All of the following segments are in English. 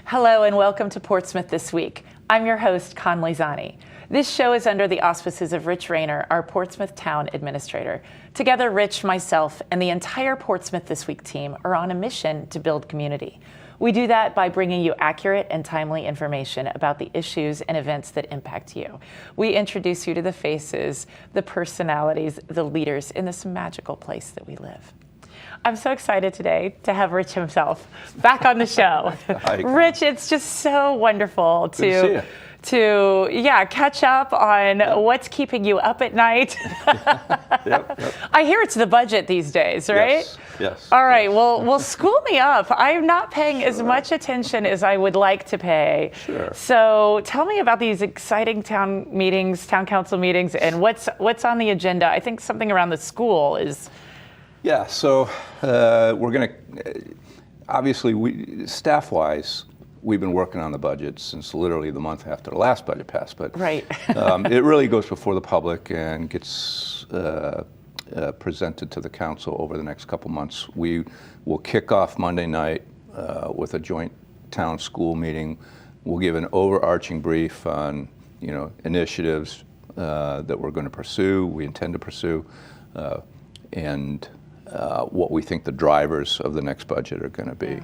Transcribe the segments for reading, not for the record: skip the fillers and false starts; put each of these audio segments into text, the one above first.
Hello and welcome to Portsmouth This Week. I'm your host, Conley Zani. This show is under the auspices of Rich Rayner, our Portsmouth Town Administrator. Together, Rich, myself, and the entire Portsmouth This Week team are on a mission to build community. We do that by bringing you accurate and timely information about the issues and events that impact you. We introduce you to the faces, the personalities, the leaders in this magical place that we live. I'm so excited today to have Rich himself back on the show. Hi. Rich, it's just so wonderful to catch up on what's keeping you up at night. Yep. I hear it's the budget these days, right? Yes. All right, well, school me up. I'm not paying as much attention as I would like to pay. Sure. So tell me about these exciting town council meetings, and what's on the agenda. I think something around the school is... Yeah, so we're going to, obviously, staff-wise, we've been working on the budget since literally the month after the last budget passed. But right. It really goes before the public and gets presented to the council over the next couple months. We will kick off Monday night with a joint town school meeting. We'll give an overarching brief on, initiatives that we're going to pursue, we intend to pursue, and what we think the drivers of the next budget are going to be.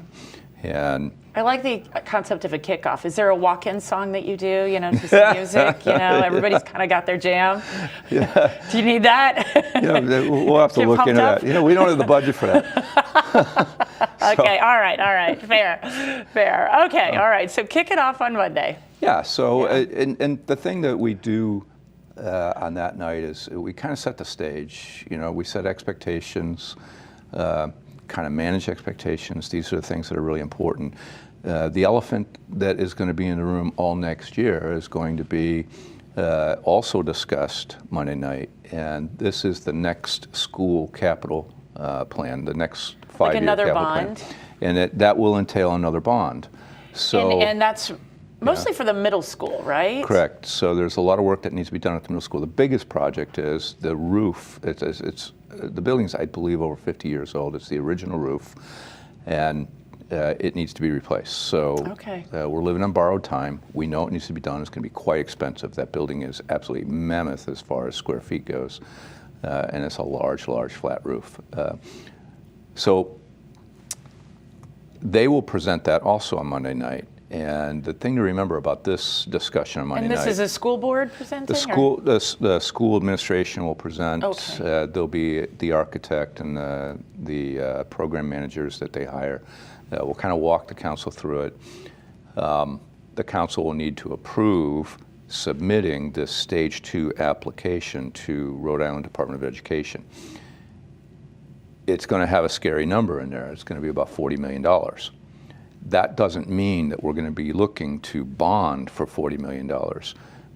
Yeah. And I like the concept of a kickoff. Is there a walk-in song that you do, to some music? Everybody's kind of got their jam. Yeah. Do you need that? Yeah, we'll have to look into that. We don't have the budget for that. Okay, all right, fair. Okay, all right, so kick it off on Monday. Yeah, so, and the thing that we do on that night is we kind of set the stage. We set expectations, kind of manage expectations. These are the things that are really important. The elephant that is going to be in the room all next year is going to be also discussed Monday night, and this is the next school capital plan, the next 5-year another capital bond? plan. And that will entail another bond. So, and that's mostly for the middle school, right? Correct. So there's a lot of work that needs to be done at the middle school. The biggest project is the roof. It's the building's, I believe, over 50 years old. It's the original roof, and it needs to be replaced. So we're living on borrowed time. We know it needs to be done. It's going to be quite expensive. That building is absolutely mammoth as far as square feet goes, and it's a large flat roof. So they will present that also on Monday night. And the thing to remember about this discussion on Monday night... And this is a school board presenting? The school administration will present. Okay. There'll be the architect and the program managers that they hire. We'll kind of walk the council through it. The council will need to approve submitting this Stage 2 application to Rhode Island Department of Education. It's going to have a scary number in there. It's going to be about $40 million. That doesn't mean that we're going to be looking to bond for $40 million.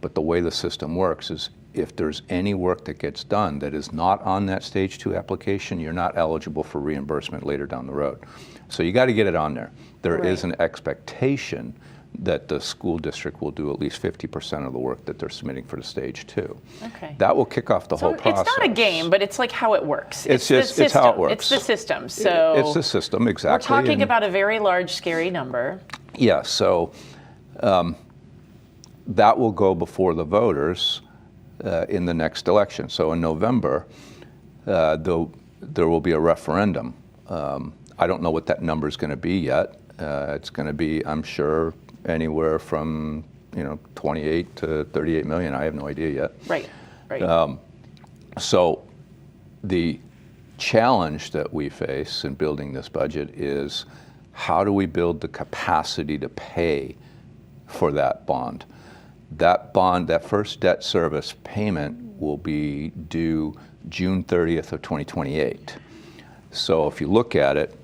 But the way the system works is if there's any work that gets done that is not on that Stage 2 application, you're not eligible for reimbursement later down the road. So you got to get it on there. There is an expectation that the school district will do at least 50% of the work that they're submitting for the Stage 2. Okay. That will kick off the whole process. It's not a game, but it's like how it works. It's how it works. It's the system. So it's the system, exactly. We're talking about a very large, scary number. Yeah, so that will go before the voters in the next election. So in November, there will be a referendum. I don't know what that number is going to be yet. It's going to be, I'm sure, anywhere from 28 to 38 million. I have no idea yet. Right. So the challenge that we face in building this budget is how do we build the capacity to pay for that bond? That bond, that first debt service payment will be due June 30th of 2028. So if you look at it,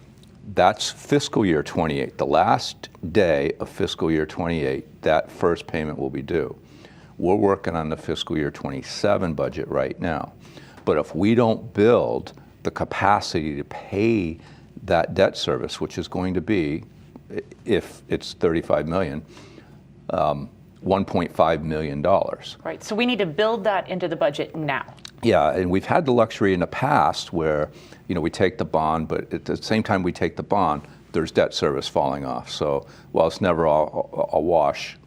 that's fiscal year 28. The last day of fiscal year 28, that first payment will be due. We're working on the fiscal year 27 budget right now. But if we don't build the capacity to pay that debt service, which is going to be, if it's $35 million, $1.5 million. Right, so we need to build that into the budget now. Yeah, and we've had the luxury in the past where, we take the bond, but at the same time we take the bond, there's debt service falling off. So while it's never a wash,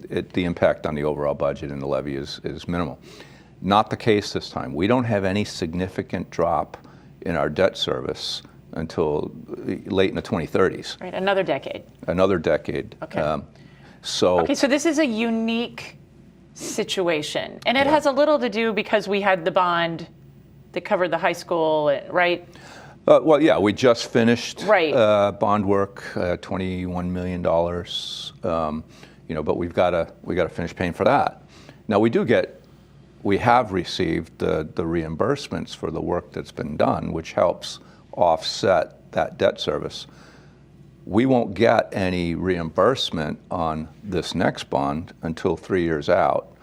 the impact on the overall budget and the levy is minimal. Not the case this time. We don't have any significant drop in our debt service until late in the 2030s. Right, another decade. Another decade. Okay. So this is a unique situation, and it has a little to do because we had the bond that covered the high school, right? Well, yeah, we just finished bond work, $21 million. But we've got to finish paying for that. Now we have received the reimbursements for the work that's been done, which helps offset that debt service. We won't get any reimbursement on this next bond until 3 years out.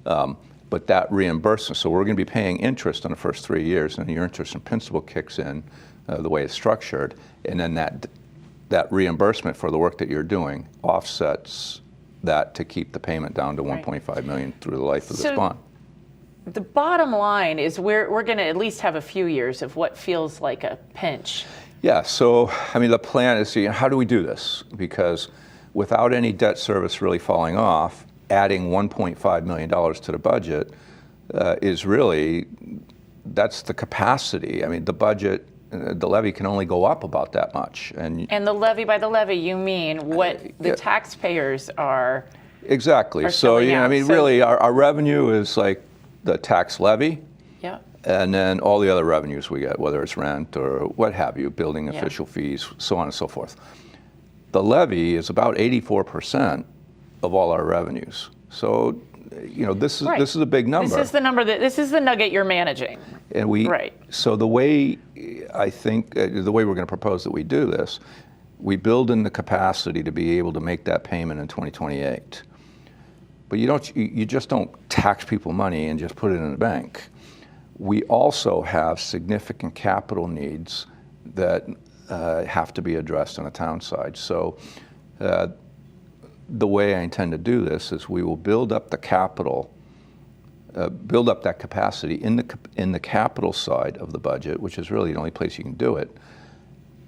But that reimbursement, so we're going to be paying interest on the first 3 years, and your interest and principal kicks in the way it's structured, and then that reimbursement for the work that you're doing offsets that to keep the payment down to $1.5 million through the life of this bond. The bottom line is we're going to at least have a few years of what feels like a pinch. Yeah, so the plan is, how do we do this? Because without any debt service really falling off, adding $1.5 million to the budget is really, that's the capacity. The budget, the levy can only go up about that much. And the levy, by the levy, you mean what the taxpayers are. Exactly. So, really, our revenue is like the tax levy. Yeah. And then all the other revenues we get, whether it's rent or what have you, building official fees, so on and so forth. The levy is about 84% of all our revenues. So, this is a big number. This is the number this is the nugget you're managing. And so the way I think the way we're going to propose that we do this, we build in the capacity to be able to make that payment in 2028. But you just don't tax people money and just put it in the bank. We also have significant capital needs that have to be addressed on the town side. So the way I intend to do this is we will build up the capital, build up that capacity in the capital side of the budget, which is really the only place you can do it,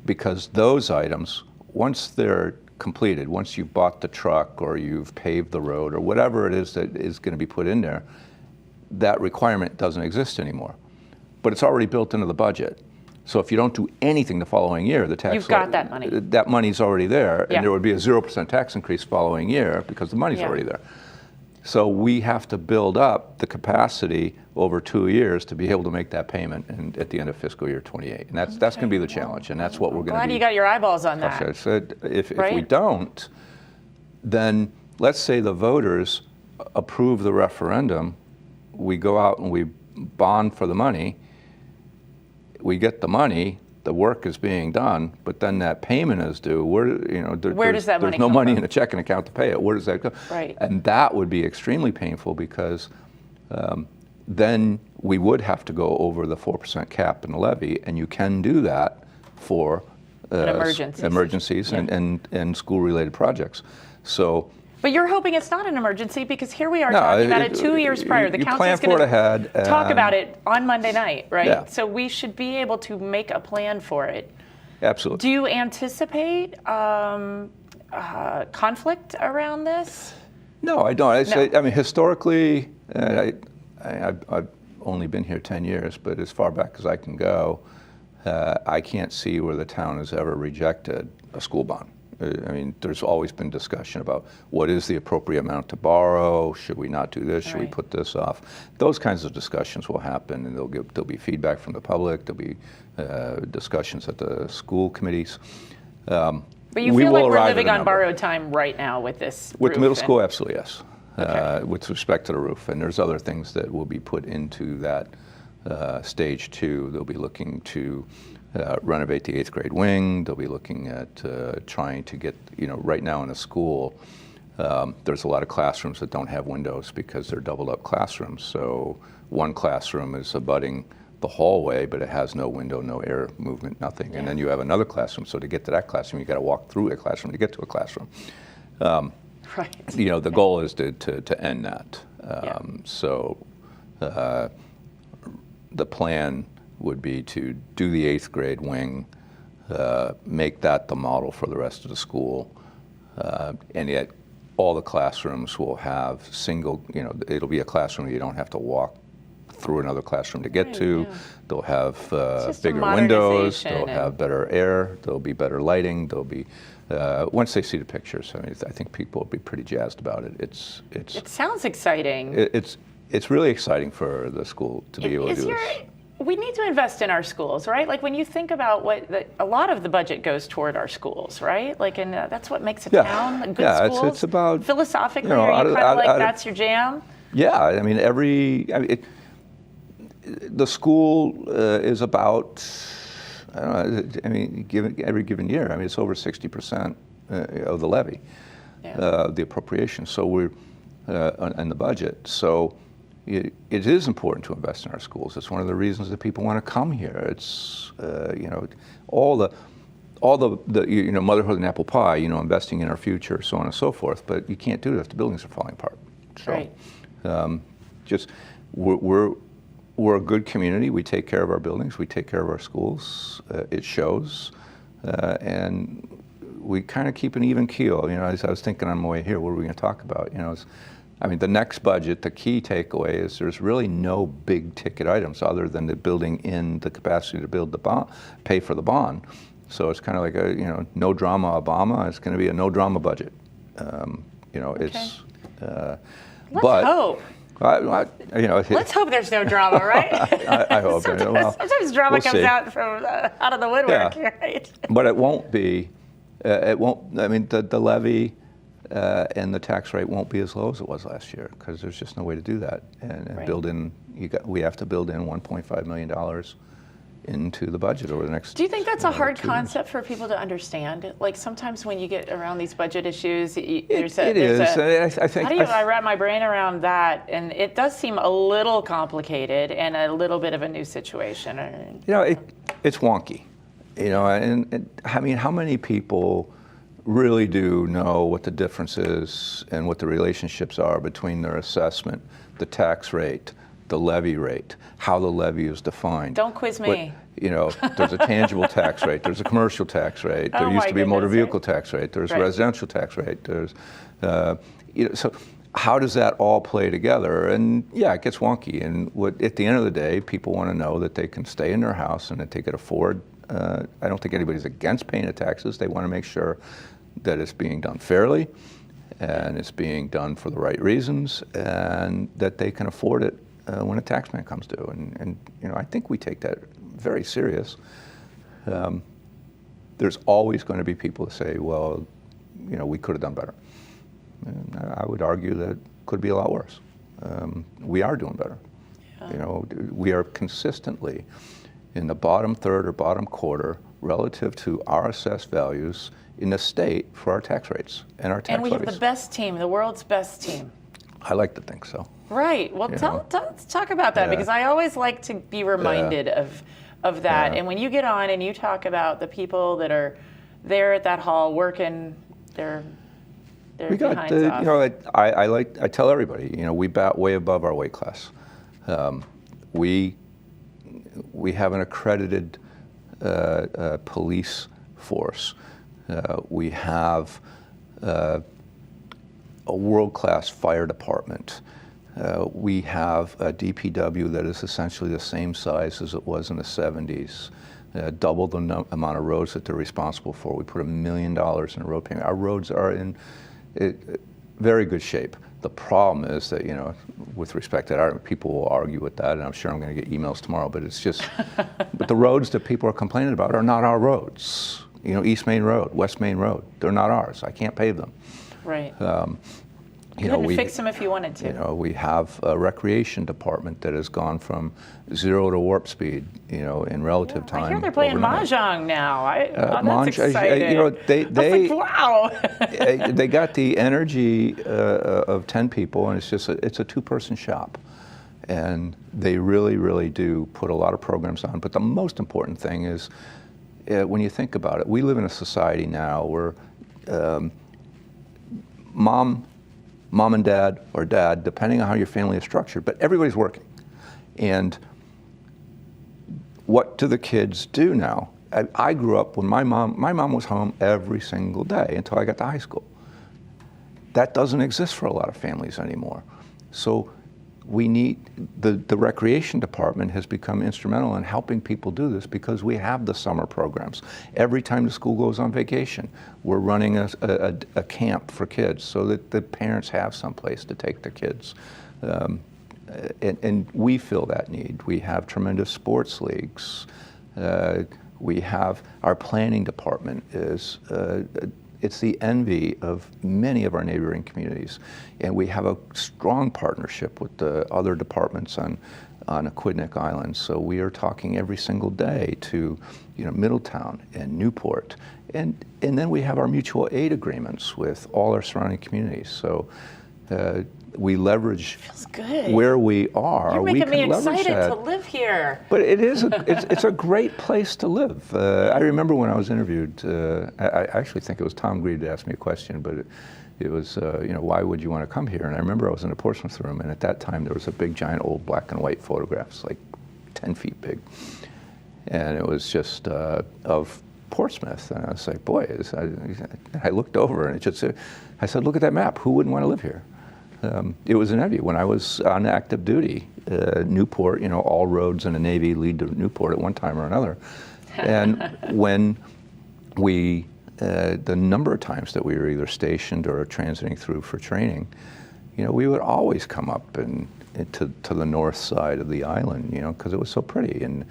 because those items, once they're completed, once you've bought the truck or you've paved the road or whatever it is that is going to be put in there, that requirement doesn't exist anymore. But it's already built into the budget. So if you don't do anything the following year, the tax... You've got that money. That money's already there, and there would be a 0% tax increase following year because the money's already there. So we have to build up the capacity over 2 years to be able to make that payment at the end of fiscal year 28. And that's going to be the challenge, and that's what we're going to be... Glad you got your eyeballs on that. If we don't, then let's say the voters approve the referendum, we go out and we bond for the money, we get the money, the work is being done, but then that payment is due. Where does that money There's no money in a checking account to pay it. Where does that go? Right. And that would be extremely painful because then we would have to go over the 4% cap in the levy, and you can do that for emergencies and school-related projects. So. But you're hoping it's not an emergency because here we are talking about it 2 years prior. The council's going to talk about it on Monday night, right? Yeah. So we should be able to make a plan for it. Absolutely. Do you anticipate conflict around this? No, I don't. Historically, I've only been here 10 years, but as far back as I can go, I can't see where the town has ever rejected a school bond. There's always been discussion about what is the appropriate amount to borrow, should we not do this, should we put this off? Those kinds of discussions will happen, and there'll be feedback from the public, there'll be discussions at the school committees. But you feel like we're living on borrowed time right now with this With the middle school, absolutely, yes. With respect to the roof, and there's other things that will be put into that stage 2. They'll be looking to renovate the 8th grade wing. They'll be looking at trying to get, right now in a school, there's a lot of classrooms that don't have windows because they're doubled up classrooms. So one classroom is abutting the hallway, but it has no window, no air movement, nothing. Yeah. And then you have another classroom. So to get to that classroom, you got to walk through a classroom to get to a classroom. The goal is to end that. So the plan would be to do the 8th grade wing make that the model for the rest of the school. And yet all the classrooms will have it'll be a classroom you don't have to walk through another classroom to get to. Yeah. They'll have bigger windows, they'll have better air, there'll be better lighting, there'll be, once they see the pictures, I think people will be pretty jazzed about it. It sounds exciting. It's really exciting for the school to be able to do this. We need to invest in our schools, right? Like when you think about a lot of the budget goes toward our schools, right? Like, and that's what makes a town, a good schools. It's about, philosophically, are you kind of like that's your jam? Yeah, the school is about, every given year, it's over 60% of the levy, the appropriation. So we're, in the budget. So it is important to invest in our schools. It's one of the reasons that people want to come here. It's, all the motherhood and apple pie, investing in our future, so on and so forth. But you can't do it if the buildings are falling apart. So, right. We're a good community. We take care of our buildings. We take care of our schools. It shows. And we kind of keep an even keel. As I was thinking on my way here, what are we going to talk about? The next budget, the key takeaway is there's really no big ticket items other than the building in the capacity to build the bond, pay for the bond. So it's kind of like a, no drama Obama. It's going to be a no drama budget. Okay. Let's hope. Let's hope there's no drama, right? I hope. Sometimes drama comes out from out of the woodwork, right? But it won't be. It won't. The levy and the tax rate won't be as low as it was last year because there's just no way to do that. And right. Build in. We have to build in $1.5 million into the budget over the next. Do you think that's a hard concept for people to understand? Like sometimes when you get around these budget issues, it is. I think. How do I wrap my brain around that? And it does seem a little complicated and a little bit of a new situation. It's wonky. And how many people really do know what the difference is and what the relationships are between their assessment, the tax rate, the levy rate, how the levy is defined. Don't quiz me. There's a tangible tax rate, there's a commercial tax rate, there used to be a motor vehicle tax rate, there's a residential tax rate, there's, so how does that all play together? And it gets wonky. And at the end of the day, people want to know that they can stay in their house and that they can afford, I don't think anybody's against paying the taxes. They want to make sure that it's being done fairly and it's being done for the right reasons and that they can afford it when a taxman comes due. And I think we take that very serious. There's always going to be people who say, well, we could have done better. And I would argue that it could be a lot worse. We are doing better. Yeah. We are consistently in the bottom third or bottom quarter relative to our assessed values in the state for our tax rates and our tax levies. And we have the best team, the world's best team. I like to think so. Right. Well, let's talk about that because I always like to be reminded of that. And when you get on and you talk about the people that are there at that hall working their behinds off. I tell everybody, we bat way above our weight class. We have an accredited police force. We have a world-class fire department. We have a DPW that is essentially the same size as it was in the 70s, double the amount of roads that they're responsible for. We put $1 million in road payment. Our roads are in very good shape. The problem is that, with respect to that, people will argue with that, and I'm sure I'm going to get emails tomorrow, but it's just, but the roads that people are complaining about are not our roads. East Main Road, West Main Road, they're not ours. I can't pave them. Right. You couldn't fix them if you wanted to. We have a recreation department that has gone from 0 to warp speed, in relative time. I hear they're playing mahjong now. That's exciting. Wow. They got the energy of 10 people, and it's a two-person shop. And they really, really do put a lot of programs on. But the most important thing is, when you think about it, we live in a society now where mom and dad, or dad, depending on how your family is structured, but everybody's working. And what do the kids do now? I grew up when my mom was home every single day until I got to high school. That doesn't exist for a lot of families anymore. So we need, the recreation department has become instrumental in helping people do this because we have the summer programs. Every time the school goes on vacation, we're running a camp for kids so that the parents have some place to take their kids. And we fill that need. We have tremendous sports leagues. We have, our planning department is, it's the envy of many of our neighboring communities. And we have a strong partnership with the other departments on Aquidneck Island. So we are talking every single day to, Middletown and Newport. And then we have our mutual aid agreements with all our surrounding communities. So we leverage where we are. You're making me excited that. to live here. But it is it's a great place to live. I remember when I was interviewed, I actually think it was Tom Greed that asked me a question, but it was, why would you want to come here? And I remember I was in a Portsmouth room, and at that time there was a big, giant, old black and white photographs, like 10 feet big. And it was just of Portsmouth. And I was like, boy, I looked over, and I said, look at that map. Who wouldn't want to live here? It was an envy. When I was on active duty, Newport, all roads in the Navy lead to Newport at one time or another. And when we, the number of times that we were either stationed or transiting through for training, we would always come up to the north side of the island, because it was so pretty. And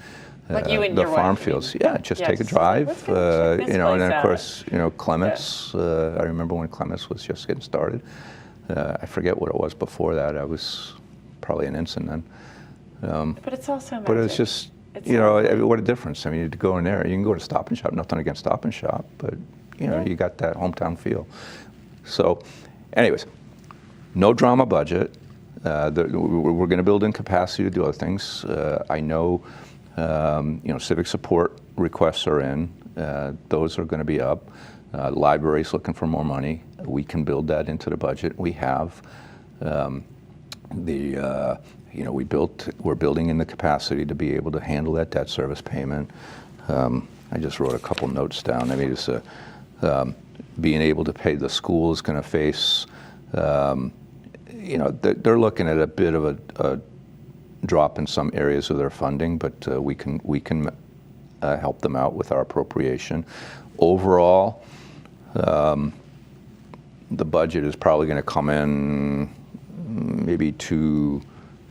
like you and the your farm wife, fields, just take a drive, and then of course, Clements. I remember when Clements was just getting started. I forget what it was before that. I was probably an ensign then. But it's also magic. But it's just, what a difference. I mean, to go in there, you can go to Stop and Shop, nothing against Stop and Shop, but, you got that hometown feel. So, anyways, no drama budget. We're going to build in capacity to do other things. I know, civic support requests are in. Those are going to be up. Library's looking for more money. We can build that into the budget. We have we're building in the capacity to be able to handle that debt service payment. I just wrote a couple notes down. I mean, it's being able to pay. The school is going to face, they're looking at a bit of a drop in some areas of their funding, but we can help them out with our appropriation. Overall, the budget is probably going to come in maybe 2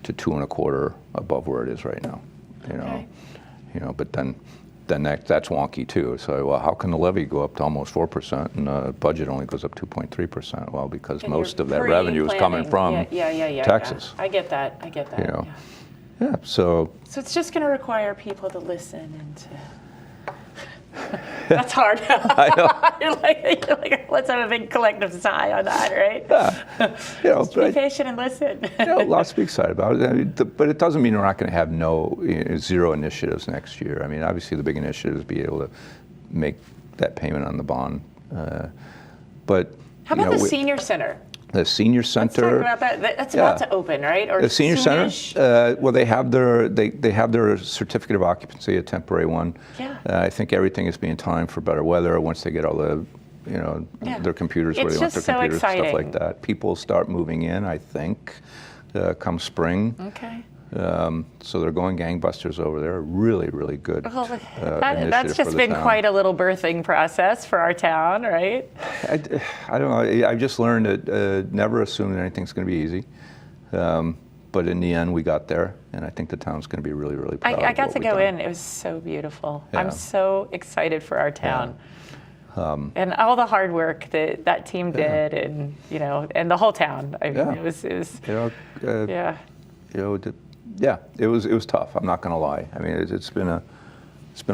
to 2.25 above where it is right now. Okay. But then that's wonky too. So, well, how can the levy go up to almost 4% and the budget only goes up 2.3%? Well, because most of that revenue is coming from Texas. I get that. Yeah. So it's just going to require people to listen and to. That's hard. You're like, let's have a big collective sigh on that, right? Yeah. Just be patient and listen. Lots to be excited about. I mean, but it doesn't mean we're not going to have zero initiatives next year. I mean, obviously the big initiative is be able to make that payment on the bond. But how about the senior center? The senior center. Let's talk about that. That's about to open, right? Or the senior soon-ish? center. Well, they have their certificate of occupancy, a temporary one. Yeah. I think everything is being timed for better weather once they get all the, their computers where they want their computers, stuff like that. People start moving in, I think, come spring. Okay. So they're going gangbusters over there. Really, really good. Well, that's just been quite a little birthing process for our town, right? I don't know. I've just learned that never assume that anything's going to be easy. But in the end, we got there, and I think the town's going to be really, really proud. I got to go in. It was so beautiful. Yeah. I'm so excited for our town. Yeah. And all the hard work that team did, and and the whole town. I mean, it was it was tough. I'm not going to lie. I mean, it's been a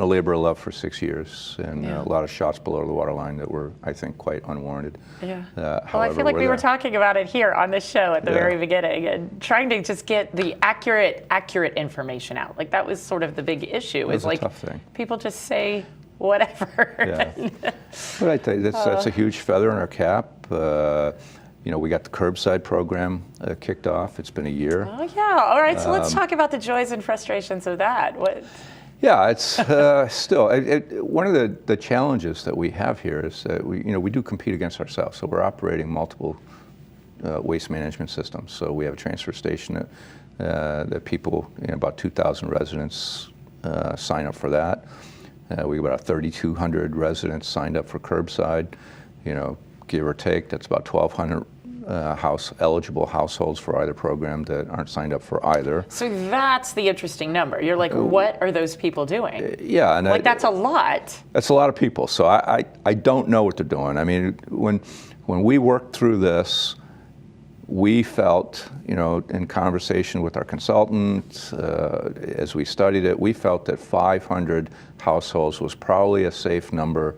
labor of love for 6 years, and a lot of shots below the waterline that were, I think, quite unwarranted. Yeah. Well, I feel like we were talking about it here on this show at the very beginning, and trying to just get the accurate information out. Like that was sort of the big issue. It's like a tough thing. People just say whatever. Yeah. But I tell you, that's a huge feather in our cap. We got the curbside program kicked off. It's been a year. Oh, yeah. All right. So let's talk about the joys and frustrations of that. Yeah, it's still one of the challenges that we have here is that we do compete against ourselves. So we're operating multiple waste management systems. So we have a transfer station that people, about 2,000 residents sign up for that. We have about 3,200 residents signed up for curbside. Give or take, that's about 1,200 eligible households for either program that aren't signed up for either. So that's the interesting number. You're like, what are those people doing? Yeah, and that's a lot. That's a lot of people. So I don't know what they're doing. I mean, when we worked through this, we felt, in conversation with our consultant, as we studied it, we felt that 500 households was probably a safe number.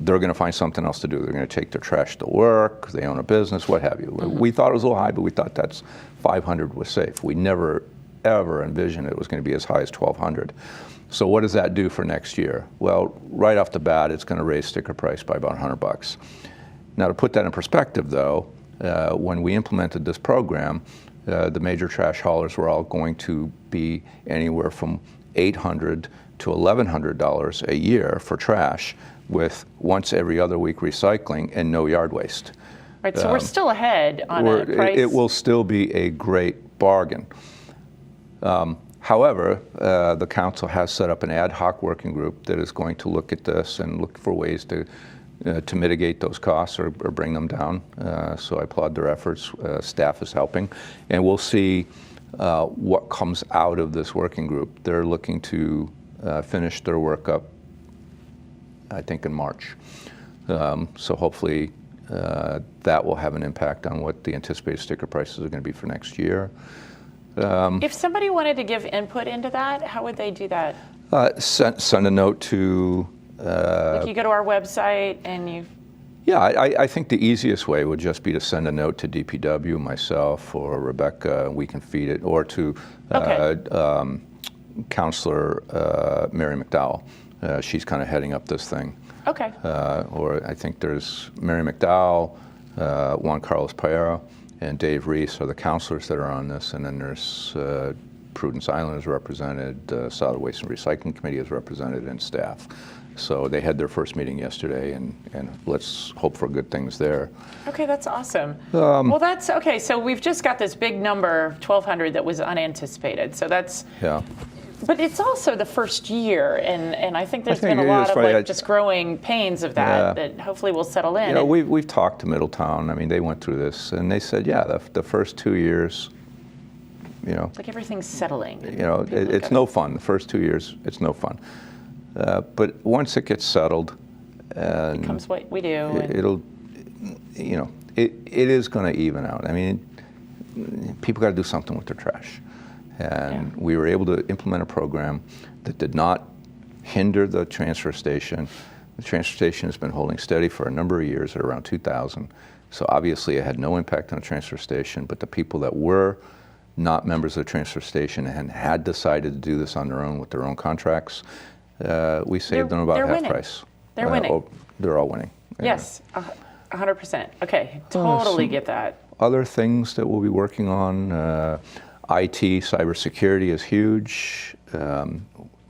They're going to find something else to do. They're going to take their trash to work, they own a business, what have you. Mm-hmm. We thought it was a little high, but we thought that's 500 was safe. We never, ever envisioned it was going to be as high as 1,200. So what does that do for next year? Well, right off the bat, it's going to raise sticker price by about $100. Now, to put that in perspective, though, when we implemented this program, the major trash haulers were all going to be anywhere from $800 to $1,100 a year for trash, with once every other week recycling and no yard waste. Right, so we're still ahead on a price. It will still be a great bargain. However, the council has set up an ad hoc working group that is going to look at this and look for ways to mitigate those costs or bring them down. So I applaud their efforts. Staff is helping. And we'll see what comes out of this working group. They're looking to finish their work up, I think, in March. So hopefully that will have an impact on what the anticipated sticker prices are going to be for next year. If somebody wanted to give input into that, how would they do that? Send a note to... like you go to our website and you... Yeah, I think the easiest way would just be to send a note to DPW, myself, or Rebecca, and we can feed it, or to Counselor Mary McDowell. She's kind of heading up this thing. Okay. Or I think there's Mary McDowell, Juan Carlos Paella, and Dave Reese are the counselors that are on this, and then there's Prudence Island is represented, Solid Waste and Recycling Committee is represented, and staff. So they had their first meeting yesterday, and let's hope for good things there. Okay, that's awesome. Well, that's okay. So we've just got this big number, 1,200, that was unanticipated. So that's... Yeah. But it's also the first year, and I think there's been a lot of just growing pains of that that hopefully will settle in. We've talked to Middletown. I mean, they went through this, and they said, yeah, the first 2 years, like everything's settling. It's no fun. The first 2 years, it's no fun. But once it gets settled, it becomes what we do. It is going to even out. I mean, people got to do something with their trash. And we were able to implement a program that did not hinder the transfer station. The transfer station has been holding steady for a number of years at around 2,000. So obviously it had no impact on the transfer station, but the people that were not members of the transfer station and had decided to do this on their own with their own contracts, we saved them about half price. They're winning. They're all winning. Yes, 100%. Okay, totally get that. Other things that we'll be working on, IT, cybersecurity is huge.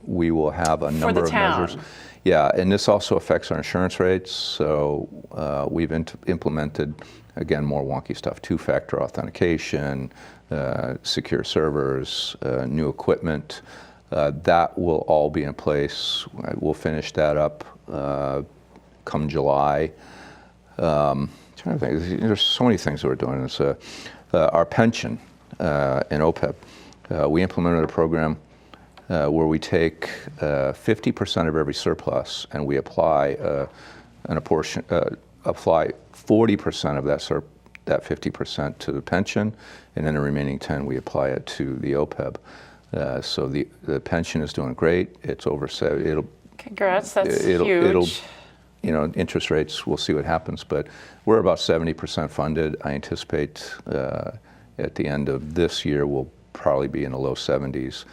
We will have a number of measures. Yeah, and this also affects our insurance rates. So we've implemented, again, more wonky stuff, two-factor authentication, secure servers, new equipment. That will all be in place. We'll finish that up come July. Trying to think, there's so many things that we're doing. It's our pension. In OPEB, we implemented a program where we take 50% of every surplus and we apply apply 40% of that 50% to the pension, and then the remaining 10 we apply it to the OPEB. So the pension is doing great. It's over. Congrats, that's huge. Interest rates. We'll see what happens, but we're about 70% funded. I anticipate. At the end of this year, we'll probably be in the low 70s.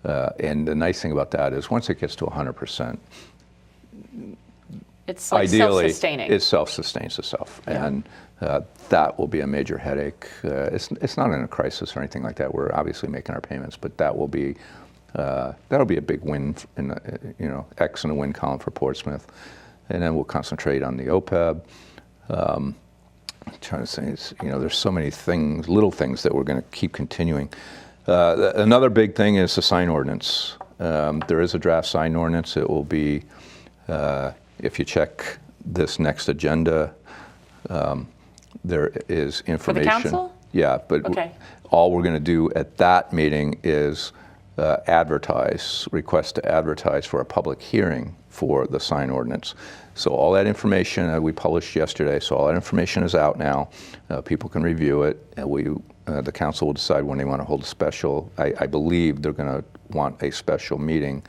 And the nice thing about that is once it gets to 100%, it's like ideally, self-sustaining. It self-sustains itself. Yeah. And that will be a major headache. It's not in a crisis or anything like that. We're obviously making our payments, but that will be That'll be a big win, in the, X in the win column for Portsmouth. And then we'll concentrate on the OPEB. I'm trying to say, there's so many things, little things that we're going to keep continuing. Another big thing is the sign ordinance. There is a draft sign ordinance. It will be, if you check this next agenda, there is information. For the council? Yeah, but okay. All we're going to do at that meeting is request to advertise for a public hearing for the sign ordinance. So all that information we published yesterday, so all that information is out now. People can review it. The council will decide when they want to hold a special. I believe they're going to want a special meeting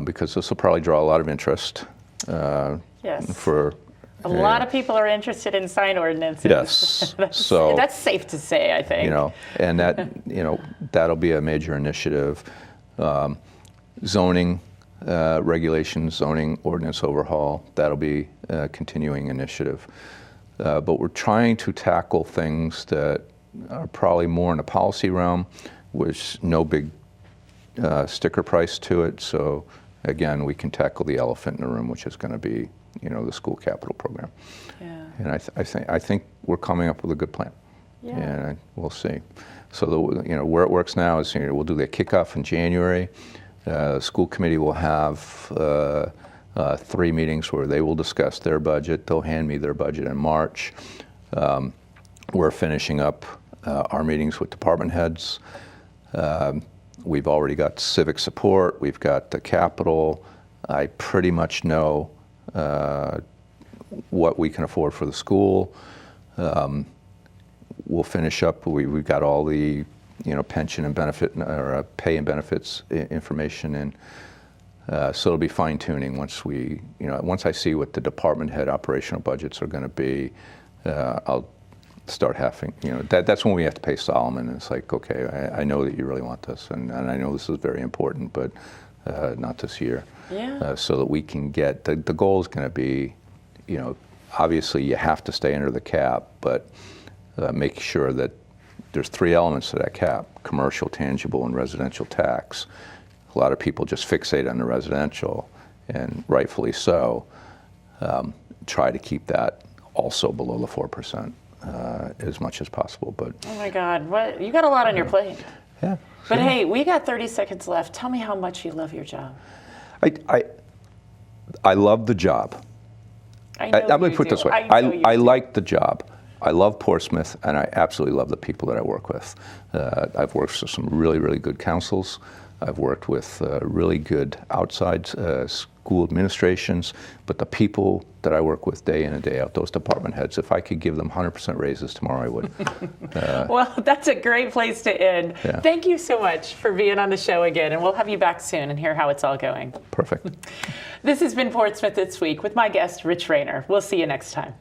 because this will probably draw a lot of interest. Yes. For a lot of people are interested in sign ordinances. Yes. That's safe to say, I think. And that that'll be a major initiative. Zoning regulations, zoning ordinance overhaul, that'll be a continuing initiative. But we're trying to tackle things that are probably more in the policy realm, with no big sticker price to it. So again, we can tackle the elephant in the room, which is going to be, the school capital program. Yeah. And I think we're coming up with a good plan. Yeah. And we'll see. So where it works now is we'll do the kickoff in January. The school committee will have 3 meetings where they will discuss their budget. They'll hand me their budget in March. We're finishing up our meetings with department heads. We've already got civic support. We've got the capital. I pretty much know what we can afford for the school. We'll finish up. We've got all the pension and benefit or pay and benefits information in. So it'll be fine tuning once I see what the department head operational budgets are going to be. I'll start having, that's when we have to pay Solomon. And it's like, okay, I know that you really want this, and I know this is very important, but not this year. Yeah. So that we can get, the goal is going to be, obviously you have to stay under the cap, but make sure that there's 3 elements to that cap: commercial, tangible, and residential tax. A lot of people just fixate on the residential, and rightfully so. Try to keep that also below the 4%. As much as possible, but oh my God, what you got a lot on your plate. Yeah. But hey, we got 30 seconds left. Tell me how much you love your job. I love the job. I'm going to put it this way. I like the job. I love Portsmouth, and I absolutely love the people that I work with. I've worked with some really, really good councils. I've worked with really good outside school administrations, but the people that I work with day in and day out, those department heads, if I could give them 100% raises tomorrow, I would. Well, that's a great place to end. Yeah. Thank you so much for being on the show again, and we'll have you back soon and hear how it's all going. Perfect. This has been Portsmouth This Week with my guest, Rich Rayner. We'll see you next time.